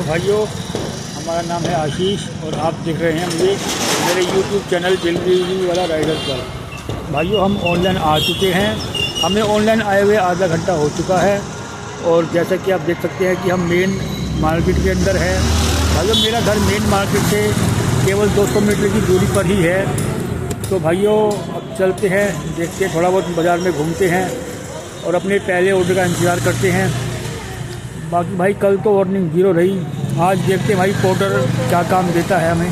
तो भाइयों, हमारा नाम है आशीष और आप देख रहे हैं मुझे मेरे यूट्यूब चैनल डिलीवरी वाला राइडर पर। भाइयों, हम ऑनलाइन आ चुके हैं। हमें ऑनलाइन आए हुए आधा घंटा हो चुका है और जैसा कि आप देख सकते हैं कि हम मेन मार्केट के अंदर हैं। भाइयों, मेरा घर मेन मार्केट से केवल 200 मीटर की दूरी पर ही है। तो भाइयों, अब चलते हैं, देखते हैं, थोड़ा बहुत बाज़ार में घूमते हैं और अपने पहले ऑर्डर का इंतज़ार करते हैं। बाकी भाई कल तो वार्निंग 0 रही, आज देखते हैं भाई पोर्टर क्या काम देता है हमें।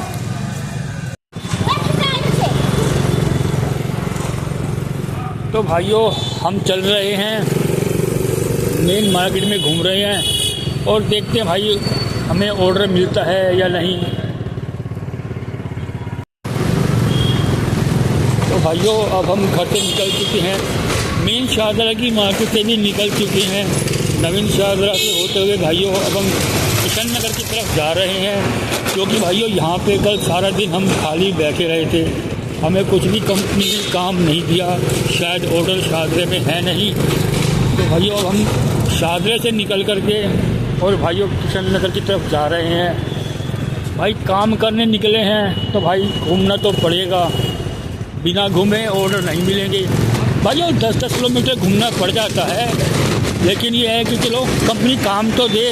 तो भाइयों, हम चल रहे हैं, मेन मार्केट में घूम रहे हैं और देखते हैं भाई हमें ऑर्डर मिलता है या नहीं। तो भाइयों, अब हम घर से निकल चुके हैं, मेन शाहदरा की मार्केट से भी निकल चुके हैं। नवीन शाहदरा से होते हुए भाइयों अब हम किशन नगर की तरफ जा रहे हैं, क्योंकि भाइयों यहाँ पे कल सारा दिन हम खाली बैठे रहे थे। हमें कुछ भी कंपनी ने काम नहीं दिया, शायद ऑर्डर शाहदरे में है नहीं। तो भाइयों अब हम शाहदरे से निकल कर के और भाइयों किशन नगर की तरफ जा रहे हैं। भाई काम करने निकले हैं तो भाई घूमना तो पड़ेगा, बिना घूमे ऑर्डर नहीं मिलेंगे। भाइयों 10-10 किलोमीटर घूमना पड़ जाता है, लेकिन ये है कि चलो कंपनी काम तो दे।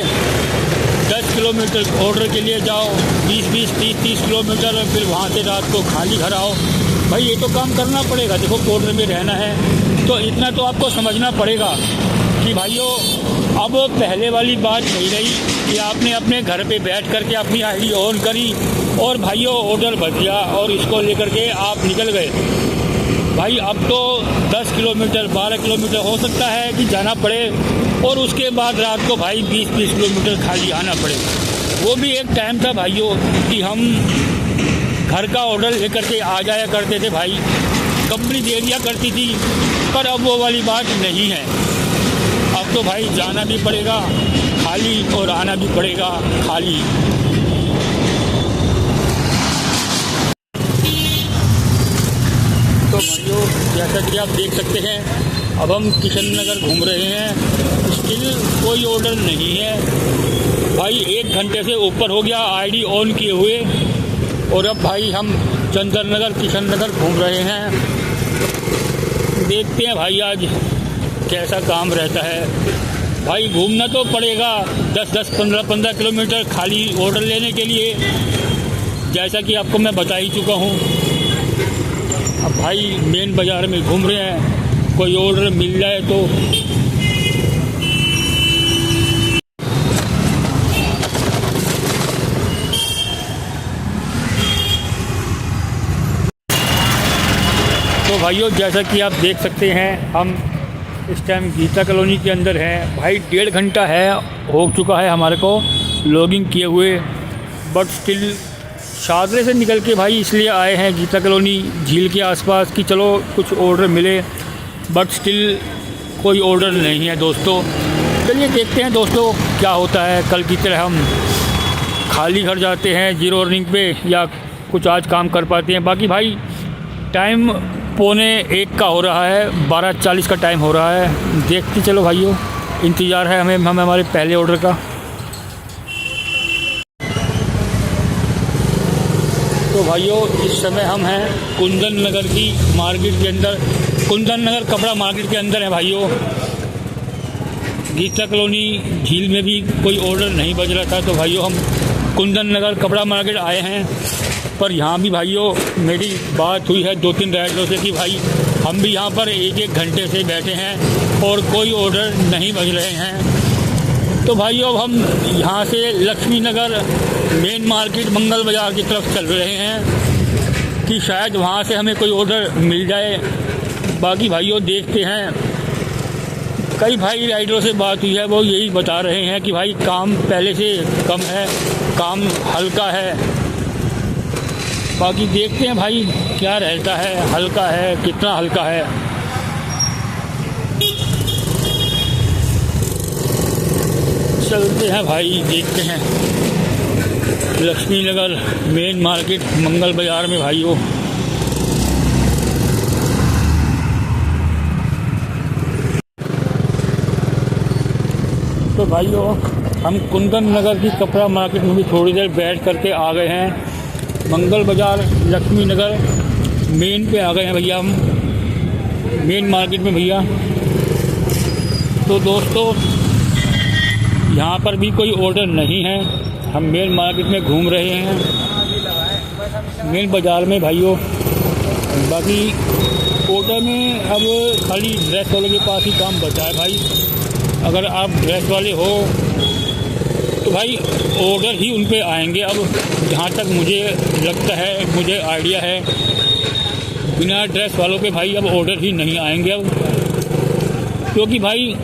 10 किलोमीटर ऑर्डर के लिए जाओ, 20-20, 30-30 किलोमीटर और फिर वहाँ से रात को खाली घर आओ। भाई ये तो काम करना पड़ेगा। देखो ऑर्डर में रहना है तो इतना तो आपको समझना पड़ेगा कि भाइयों अब पहले वाली बात नहीं रही कि आपने अपने घर पे बैठ करके अपनी आईडी ऑन करी और भाइयों ऑर्डर भर दिया और इसको लेकर के आप निकल गए। भाई अब तो 10 किलोमीटर 12 किलोमीटर हो सकता है कि जाना पड़े और उसके बाद रात को भाई 20-20 किलोमीटर खाली आना पड़े। वो भी एक टाइम था भाइयों कि हम घर का ऑर्डर लेकर के आ जाया करते थे, भाई कंपनी दे दिया करती थी। पर अब वो वाली बात नहीं है। अब तो भाई जाना भी पड़ेगा खाली और आना भी पड़ेगा खाली। तो भाइयों जैसा कि आप देख सकते हैं, अब हम किशन नगर घूम रहे हैं, स्टिल कोई ऑर्डर नहीं है। भाई 1 घंटे से ऊपर हो गया आईडी ऑन किए हुए और अब भाई हम चंदन नगर किशन नगर घूम रहे हैं। देखते हैं भाई आज कैसा काम रहता है। भाई घूमना तो पड़ेगा 10-10, 15-15 किलोमीटर खाली ऑर्डर लेने के लिए, जैसा कि आपको मैं बता ही चुका हूँ। अब भाई मेन बाज़ार में घूम रहे हैं, कोई ऑर्डर मिल जाए तो। तो भाइयों जैसा कि आप देख सकते हैं, हम इस टाइम गीता कॉलोनी के अंदर हैं। भाई 1.5 घंटा है हो चुका है हमारे को लॉगिंग किए हुए, बट स्टिल शाहदरे से निकल के भाई इसलिए आए हैं गीता कॉलोनी झील के आसपास कि चलो कुछ ऑर्डर मिले, बट स्टिल कोई ऑर्डर नहीं है दोस्तों। चलिए देखते हैं दोस्तों क्या होता है। कल की तरह हम खाली घर जाते हैं 0 अर्निंग पे या कुछ आज काम कर पाते हैं। बाकी भाई टाइम 12:45 का हो रहा है, 12:40 का टाइम हो रहा है। देखते चलो भाइयों, इंतज़ार है हमें हमारे पहले ऑर्डर का। तो भाइयों इस समय हम हैं कुंदन नगर की मार्केट के अंदर, कुंदन नगर कपड़ा मार्केट के अंदर है भाइयों। गीता कॉलोनी झील में भी कोई ऑर्डर नहीं बज रहा था, तो भाइयों हम कुंदन नगर कपड़ा मार्केट आए हैं। पर यहाँ भी भाइयों मेरी बात हुई है 2-3 राइडरों से कि भाई हम भी यहाँ पर 1-1 घंटे से बैठे हैं और कोई ऑर्डर नहीं बज रहे हैं। तो भाइयों अब हम यहाँ से लक्ष्मी नगर मेन मार्केट मंगल बाज़ार की तरफ चल रहे हैं कि शायद वहाँ से हमें कोई ऑर्डर मिल जाए। बाकी भाइयों देखते हैं, कई भाई राइडरों से बात हुई है, वो यही बता रहे हैं कि भाई काम पहले से कम है, काम हल्का है। बाकी देखते हैं भाई क्या रहता है, हल्का है कितना हल्का है। चलते हैं भाई, देखते हैं लक्ष्मी नगर मेन मार्केट मंगल बाज़ार में भाइयों। तो भाइयों हम कुंदन नगर की कपड़ा मार्केट में भी थोड़ी देर बैठ करके आ गए हैं। मंगल बाज़ार लक्ष्मी नगर मेन पे आ गए हैं भैया, हम मेन मार्केट में भैया। तो दोस्तों यहाँ पर भी कोई ऑर्डर नहीं है, हम मेन मार्केट में घूम रहे हैं, मेन बाज़ार में भाइयों। बाकी ऑर्डर में अब खाली ड्रेस वाले के पास ही काम बचा है भाई। अगर आप ड्रेस वाले हो तो भाई ऑर्डर ही उन पे आएंगे। अब जहाँ तक मुझे लगता है, मुझे आइडिया है, बिना ड्रेस वालों पे भाई अब ऑर्डर ही नहीं आएंगे अब, क्योंकि भाई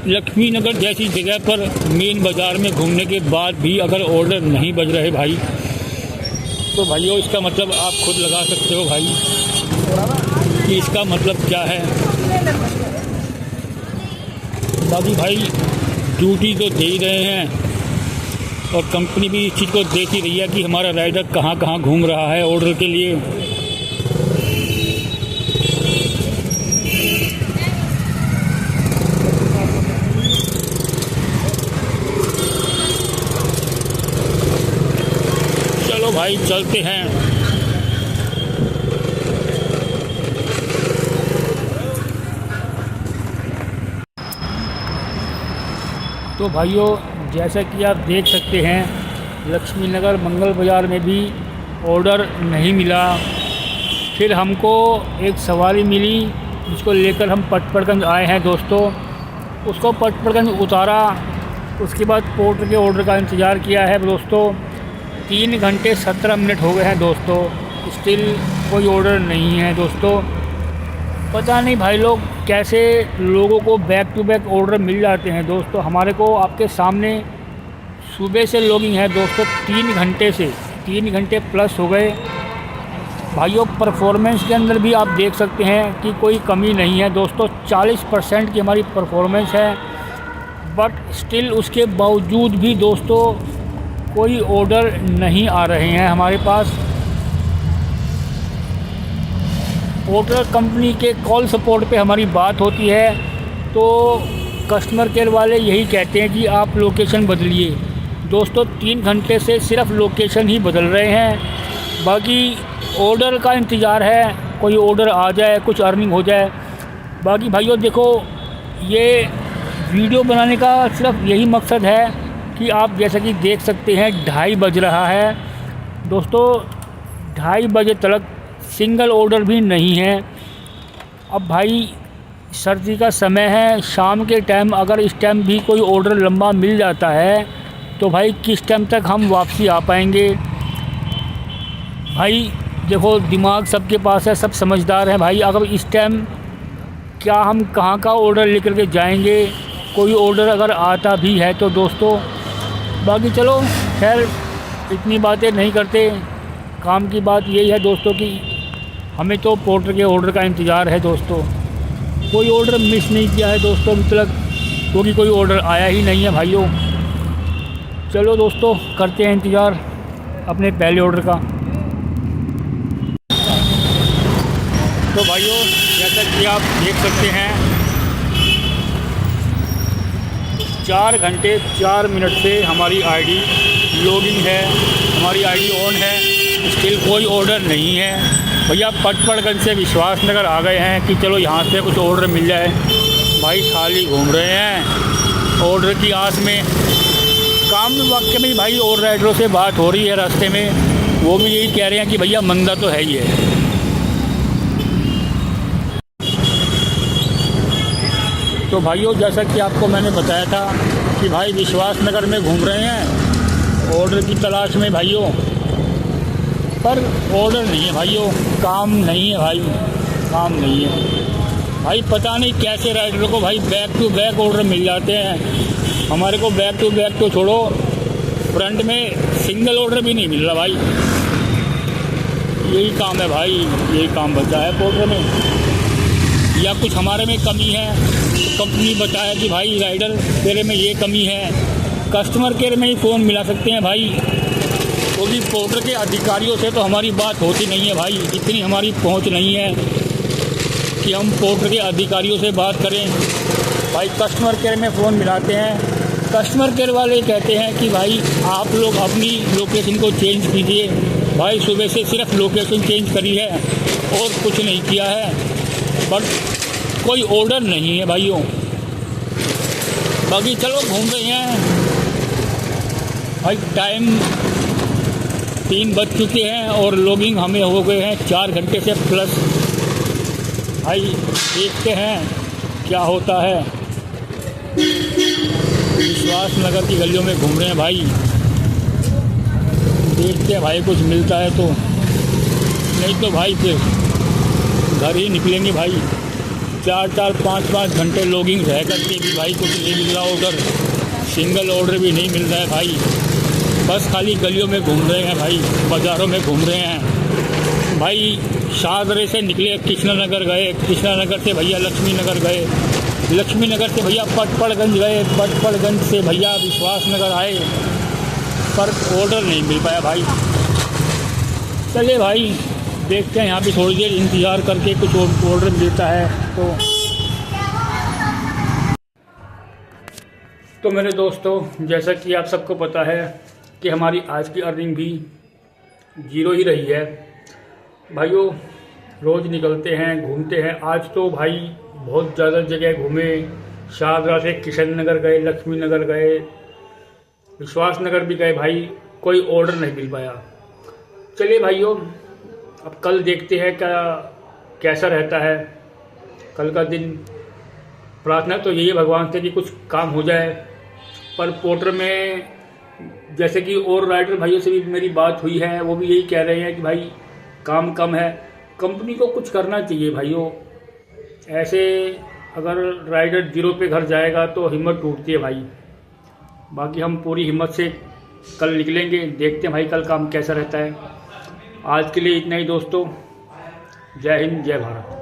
लक्ष्मी नगर जैसी जगह पर मेन बाज़ार में घूमने के बाद भी अगर ऑर्डर नहीं बज रहे भाई, तो भाइयों इसका मतलब आप खुद लगा सकते हो भाई कि इसका मतलब क्या है। बाकी भाई ड्यूटी तो दे ही रहे हैं और कंपनी भी इस चीज़ को देख ही रही है कि हमारा राइडर कहाँ कहाँ घूम रहा है ऑर्डर के लिए। चलो भाई चलते हैं। तो भाइयों जैसा कि आप देख सकते हैं लक्ष्मी नगर मंगल बाज़ार में भी ऑर्डर नहीं मिला। फिर हमको एक सवारी मिली जिसको लेकर हम पटपड़गंज आए हैं दोस्तों। उसको पटपड़गंज उतारा, उसके बाद पोर्टर के ऑर्डर का इंतज़ार किया है दोस्तों। 3 घंटे 17 मिनट हो गए हैं दोस्तों, स्टिल कोई ऑर्डर नहीं है दोस्तों। पता नहीं भाई लोग कैसे लोगों को बैक टू बैक ऑर्डर मिल जाते हैं दोस्तों। हमारे को आपके सामने सुबह से लॉगिंग है दोस्तों, 3 घंटे से 3 घंटे प्लस हो गए भाइयों। परफॉर्मेंस के अंदर भी आप देख सकते हैं कि कोई कमी नहीं है दोस्तों, 40% की हमारी परफॉर्मेंस है, बट स्टिल उसके बावजूद भी दोस्तों कोई ऑर्डर नहीं आ रहे हैं हमारे पास। पोर्टर कंपनी के कॉल सपोर्ट पे हमारी बात होती है तो कस्टमर केयर वाले यही कहते हैं कि आप लोकेशन बदलिए दोस्तों। 3 घंटे से सिर्फ लोकेशन ही बदल रहे हैं, बाकी ऑर्डर का इंतज़ार है, कोई ऑर्डर आ जाए, कुछ अर्निंग हो जाए। बाकी भाइयों देखो, ये वीडियो बनाने का सिर्फ यही मकसद है कि आप जैसा कि देख सकते हैं 2:30 बज रहा है दोस्तों। 2:30 बजे तक सिंगल ऑर्डर भी नहीं है। अब भाई सर्दी का समय है, शाम के टाइम अगर इस टाइम भी कोई ऑर्डर लंबा मिल जाता है तो भाई किस टाइम तक हम वापसी आ पाएंगे। भाई देखो दिमाग सबके पास है, सब समझदार हैं भाई। अगर इस टाइम क्या हम कहाँ का ऑर्डर लेकर के जाएंगे, कोई ऑर्डर अगर आता भी है तो दोस्तों। बाकी चलो खैर इतनी बातें नहीं करते, काम की बात यही है दोस्तों कि हमें तो पोर्टर के ऑर्डर का इंतज़ार है दोस्तों। कोई ऑर्डर मिस नहीं किया है दोस्तों अभी तक, क्योंकि कोई ऑर्डर आया ही नहीं है भाइयों। चलो दोस्तों करते हैं इंतज़ार अपने पहले ऑर्डर का। तो भाइयों जैसा कि आप देख सकते हैं 4 घंटे 4 मिनट से हमारी आईडी लॉगिंग है, हमारी आईडी ऑन है, स्टिल कोई ऑर्डर नहीं है भैया। पटपड़गंज से विश्वास नगर आ गए हैं कि चलो यहाँ से कुछ ऑर्डर मिल जाए। भाई खाली घूम रहे हैं ऑर्डर की आस में। काम में वाकई में भाई और राइडरों से बात हो रही है रास्ते में, वो भी यही कह रहे हैं कि भैया मंदा तो है ही है। तो भाइयों जैसा कि आपको मैंने बताया था कि भाई विश्वास नगर में घूम रहे हैं ऑर्डर की तलाश में भाइयों, पर ऑर्डर नहीं है भाइयों, काम नहीं है भाई, काम नहीं है भाई। पता नहीं कैसे राइडरों को भाई बैक टू बैक ऑर्डर मिल जाते हैं। हमारे को बैक टू बैक तो छोड़ो, फ्रंट में सिंगल ऑर्डर भी नहीं मिल रहा भाई। यही काम है भाई, यही काम बचा है पोर्टर में, या कुछ हमारे में कमी है तो कंपनी बताया कि भाई राइडर तेरे में ये कमी है, कस्टमर केयर में ही फ़ोन मिला सकते हैं भाई। क्योंकि पोर्टर के अधिकारियों से तो हमारी बात होती नहीं है भाई, इतनी हमारी पहुंच नहीं है कि हम पोर्टर के अधिकारियों से बात करें भाई। कस्टमर केयर में फ़ोन मिलाते हैं कस्टमर केयर वाले कहते हैं कि भाई आप लोग अपनी लोकेशन को चेंज कीजिए। भाई सुबह से सिर्फ लोकेशन चेंज करी है और कुछ नहीं किया है, बट कोई ऑर्डर नहीं है भाइयों। बाकी चलो घूम रहे हैं भाई। टाइम 3 बज चुके हैं और लॉगिंग हमें हो गए हैं 4 घंटे से प्लस। भाई देखते हैं क्या होता है। विश्वास नगर की गलियों में घूम रहे हैं भाई। देखते हैं भाई कुछ मिलता है तो, नहीं तो भाई फिर घर ही निकलेंगे भाई। 4-4, 5-5 घंटे लॉगिंग रह करके भी भाई कुछ नहीं मिल रहा ऑर्डर। सिंगल ऑर्डर भी नहीं मिल रहा है भाई। बस खाली गलियों में घूम रहे हैं भाई, बाज़ारों में घूम रहे हैं भाई। शाहदरे से निकले कृष्णा नगर गए, कृष्णा नगर से भैया लक्ष्मी नगर गए, लक्ष्मी नगर से भैया पटपड़गंज गए, पटपड़गंज से भैया विश्वास नगर आए, पर ऑर्डर नहीं मिल पाया भाई। चलिए भाई देखते हैं यहाँ पे थोड़ी देर इंतज़ार करके कुछ ऑर्डर मिलता है तो मेरे दोस्तों, जैसा कि आप सबको पता है कि हमारी आज की अर्निंग भी 0 ही रही है भाइयों। रोज़ निकलते हैं, घूमते हैं। आज तो भाई बहुत ज़्यादा जगह घूमे। शाहदरा से किशन नगर गए, लक्ष्मी नगर गए, विश्वास नगर भी गए भाई। कोई ऑर्डर नहीं मिल पाया। चलिए भाइयों, अब कल देखते हैं कैसा रहता है कल का दिन। प्रार्थना तो यही है भगवान से कि कुछ काम हो जाए। पर पोर्टर में जैसे कि और राइडर भाइयों से भी मेरी बात हुई है, वो भी यही कह रहे हैं कि भाई काम कम है। कंपनी को कुछ करना चाहिए भाइयों। ऐसे अगर राइडर 0 पे घर जाएगा तो हिम्मत टूटती है भाई। बाकी हम पूरी हिम्मत से कल निकलेंगे। देखते हैं भाई कल काम कैसा रहता है। आज के लिए इतना ही दोस्तों। जय हिंद, जय भारत।